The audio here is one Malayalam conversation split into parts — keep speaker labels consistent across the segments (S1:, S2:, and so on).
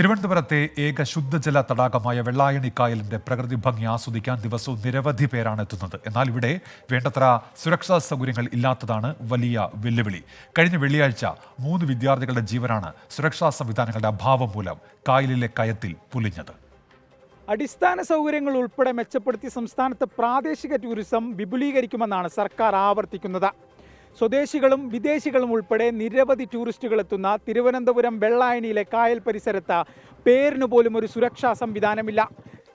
S1: തിരുവനന്തപുരത്തെ ഏക ശുദ്ധജല തടാകമായ വെള്ളായണിക്കായലിന്റെ പ്രകൃതി ഭംഗി ആസ്വദിക്കാൻ ദിവസവും നിരവധി പേരാണ് എത്തുന്നത്. എന്നാൽ ഇവിടെ വേണ്ടത്ര സുരക്ഷാ സൗകര്യങ്ങൾ ഇല്ലാത്തതാണ് വലിയ വെല്ലുവിളി. കഴിഞ്ഞ വെള്ളിയാഴ്ച 3 വിദ്യാർത്ഥികളുടെ ജീവനാണ് സുരക്ഷാ സംവിധാനങ്ങളുടെ അഭാവം മൂലം കായലിലെ കയത്തിൽ പൊലിഞ്ഞത്.
S2: അടിസ്ഥാന സൗകര്യങ്ങൾ ഉൾപ്പെടെ മെച്ചപ്പെടുത്തി സംസ്ഥാനത്ത് പ്രാദേശിക ടൂറിസം വിപുലീകരിക്കുമെന്നാണ് സർക്കാർ ആവർത്തിക്കുന്നത്. സ്വദേശികളും വിദേശികളും ഉൾപ്പെടെ നിരവധി ടൂറിസ്റ്റുകൾ എത്തുന്ന തിരുവനന്തപുരം വെള്ളായണിയിലെ കായൽ പരിസരത്ത് പേരിന് പോലും ഒരു സുരക്ഷാ സംവിധാനമില്ല.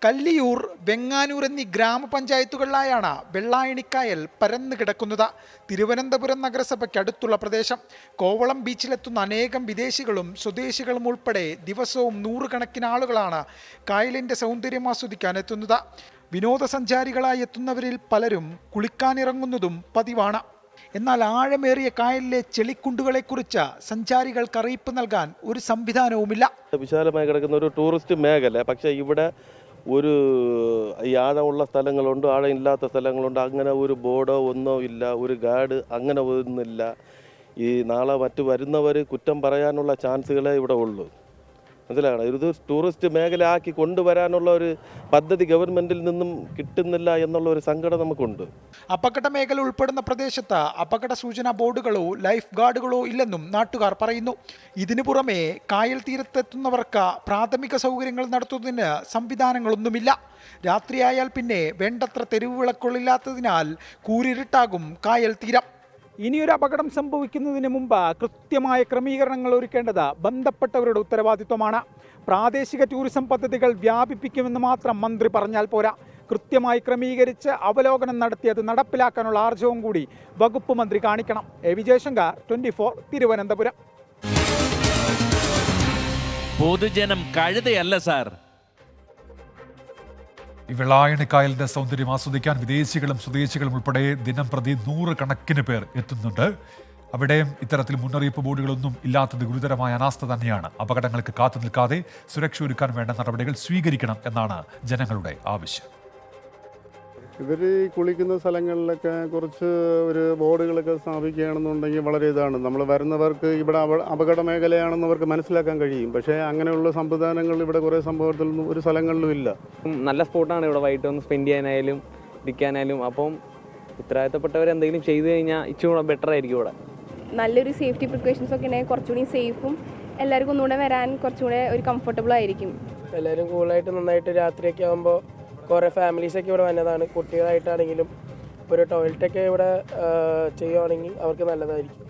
S2: കല്ലിയൂർ, വെങ്ങാനൂർ എന്നീ ഗ്രാമപഞ്ചായത്തുകളിലായാണ് വെള്ളായണിക്കായൽ പരന്നു കിടക്കുന്നത്. തിരുവനന്തപുരം നഗരസഭയ്ക്ക് അടുത്തുള്ള പ്രദേശം. കോവളം ബീച്ചിലെത്തുന്ന അനേകം വിദേശികളും സ്വദേശികളും ഉൾപ്പെടെ ദിവസവും 100 കണക്കിന് ആളുകളാണ് കായലിൻ്റെ സൗന്ദര്യം ആസ്വദിക്കാൻ എത്തുന്നത്. വിനോദസഞ്ചാരികളായി എത്തുന്നവരിൽ പലരും കുളിക്കാനിറങ്ങുന്നതും പതിവാണ്. എന്നാൽ ആഴമേറിയ കായലിലെ ചെളിക്കുണ്ടുകളെക്കുറിച്ച് സഞ്ചാരികൾക്ക് അറിയിപ്പ് നൽകാൻ ഒരു സംവിധാനവുമില്ല.
S3: വിശാലമായി കിടക്കുന്ന ഒരു ടൂറിസ്റ്റ് മേഖല, പക്ഷേ ഇവിടെ ഒരു ഈ ആഴമുള്ള സ്ഥലങ്ങളുണ്ട്, ആഴമില്ലാത്ത സ്ഥലങ്ങളുണ്ട്. അങ്ങനെ ഒരു ബോർഡോ ഒന്നോ ഇല്ല, ഒരു ഗൈഡ് അങ്ങനെ ഒന്നുമില്ല. ഈ നാളെ മറ്റു വരുന്നവർ കുറ്റം പറയാനുള്ള ചാൻസുകളേ ഇവിടെ ഉള്ളൂ. മനസ്സിലാണ്, ഇത് ടൂറിസ്റ്റ് മേഖല ആക്കി കൊണ്ടുവരാനുള്ള ഒരു പദ്ധതി ഗവൺമെന്റിൽ നിന്നും കിട്ടുന്നില്ല എന്നുള്ള ഒരു സങ്കടം നമുക്കുണ്ട്.
S2: അപകട മേഖല ഉൾപ്പെടുന്ന പ്രദേശത്ത് അപകട സൂചനാ ബോർഡുകളോ ലൈഫ് ഗാർഡുകളോ ഇല്ലെന്നും നാട്ടുകാർ പറയുന്നു. ഇതിനു പുറമെ കായൽ തീരത്തെത്തുന്നവർക്ക് പ്രാഥമിക സൗകര്യങ്ങൾ നടത്തുന്നതിന് സംവിധാനങ്ങളൊന്നുമില്ല. രാത്രിയായാൽ പിന്നെ വേണ്ടത്ര തെരുവ് വിളക്കുകളില്ലാത്തതിനാൽ കൂരിരുട്ടാകും കായൽ തീരം. ഇനിയൊരു അപകടം സംഭവിക്കുന്നതിന് മുമ്പ് കൃത്യമായ ക്രമീകരണങ്ങൾ ഒരുക്കേണ്ടത് ബന്ധപ്പെട്ടവരുടെ ഉത്തരവാദിത്വമാണ്. പ്രാദേശിക ടൂറിസം പദ്ധതികൾ വ്യാപിപ്പിക്കുമെന്ന് മാത്രം മന്ത്രി പറഞ്ഞാൽ പോരാ. കൃത്യമായി ക്രമീകരിച്ച് അവലോകനം നടത്തി അത് നടപ്പിലാക്കാനുള്ള ആർജവും കൂടി വകുപ്പ് മന്ത്രി കാണിക്കണം. വിജയശങ്കർ, 24, തിരുവനന്തപുരം.
S4: പൊതുജനം കഴുതയല്ല സാർ.
S1: ഈ വെള്ളായണിക്കായലിന്റെ സൗന്ദര്യം ആസ്വദിക്കാൻ വിദേശികളും സ്വദേശികളും ഉൾപ്പെടെ ദിനം പ്രതി 100 കണക്കിന് പേർ എത്തുന്നുണ്ട്. അവിടെയും ഇത്തരത്തിൽ മുന്നറിയിപ്പ് ബോർഡുകളൊന്നും ഇല്ലാത്തത് ഗുരുതരമായ അനാസ്ഥ തന്നെയാണ്. അപകടങ്ങൾക്ക് കാത്തു നിൽക്കാതെ സുരക്ഷ ഒരുക്കാൻ വേണ്ട നടപടികൾ സ്വീകരിക്കണം എന്നാണ് ജനങ്ങളുടെ ആവശ്യം.
S5: ഇവർ കുളിക്കുന്ന സ്ഥലങ്ങളിലൊക്കെ കുറച്ച് ഒരു ബോർഡുകളൊക്കെ സ്ഥാപിക്കുകയാണെന്നുണ്ടെങ്കിൽ വളരെ ഇതാണ്. നമ്മൾ വരുന്നവർക്ക് ഇവിടെ അപകട മേഖലയാണെന്ന് അവർക്ക് മനസ്സിലാക്കാൻ കഴിയും. പക്ഷേ അങ്ങനെയുള്ള സംവിധാനങ്ങൾ ഇവിടെ കുറേ സംഭവത്തിലൊന്നും ഒരു സ്ഥലങ്ങളിലും ഇല്ല.
S6: നല്ല സ്പോട്ടാണ് ഇവിടെ, വൈകിട്ട് ഒന്ന് സ്പെൻഡ് ചെയ്യാനായാലും ഇരിക്കാനായാലും. അപ്പം ഉത്തരവാദിത്തപ്പെട്ടവർ എന്തെങ്കിലും ചെയ്തു കഴിഞ്ഞാൽ ഇച്ചിരി ബെറ്റർ ആയിരിക്കും. ഇവിടെ
S7: നല്ലൊരു സേഫ്റ്റി പ്രിക്കോഷൻസ് ഒക്കെ ഉണ്ടെങ്കിൽ കുറച്ചുകൂടി സേഫും എല്ലാവർക്കും ഒന്നുകൂടെ വരാൻ കുറച്ചുകൂടെ ഒരു കംഫർട്ടബിൾ ആയിരിക്കും.
S8: എല്ലാവരും കൂളായിട്ട് നന്നായിട്ട് രാത്രിയൊക്കെ ആകുമ്പോൾ കുറേ ഫാമിലീസൊക്കെ ഇവിടെ വന്നതാണ്. കുട്ടികളായിട്ടാണെങ്കിലും ഒരു ടോയ്ലറ്റൊക്കെ ഇവിടെ ചെയ്യുകയാണെങ്കിൽ അവർക്ക് നല്ലതായിരിക്കും.